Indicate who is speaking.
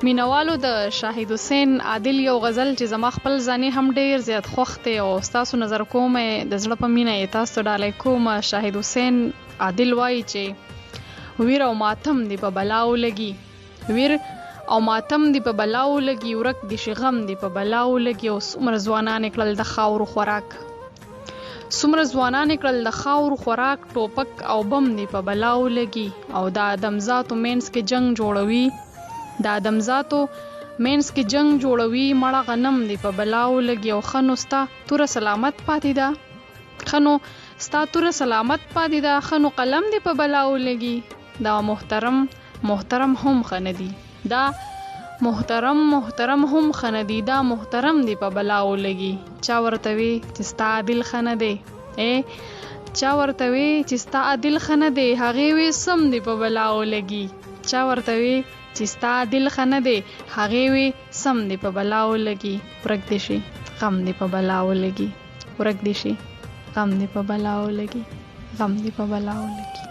Speaker 1: مینوالو د شاهد حسین عادل یو غزل چې زما خپل ځاني هم ډیر زیات خوښ دی او ستاسو نظر کوم د زړه په مینه یې تاسو ته ډالۍ کوم. شاهد حسین عادل وایي چې ویر او ماتم دی په بلاو لګي، ویر او ماتم دی په بلاو لګي، ورک دی شي غم دی په بلاو لګي. او څومره ځوانان کړل د خاورو خوراک، څومره ځوانان کړل د خاورو خوراک، ټوپک او بم دی په بلاو لګي. او د آدمزاتو مینس کې جنگ جوړوي، د آدمزاتو مینس کې جنگ جوړوي، مړه غنم دی په بلاو لګي. او خنو ستا توره سلامت پاتې ده، خنو ستا توره سلامت پاتې ده، خنو قلم دی په بلاو لګي. دا محترم هم خندي، دا محترم هم خندي، دا محترم دی په بلاو لګي. چا ورته وی چې ستا عادل خنه دی، چا ورته وی چې ستا عادل خنه دی، هغې وی سم دی په بلاو لګي. چا ورته وی چې ستا عادل خنه دی، هغې وی سم دی په بلاو لګي. ورک دی شي غم دی په بلاو لګي، ورک دی شي غم دی په بلاو لګي، غم دی په بلاو لګي.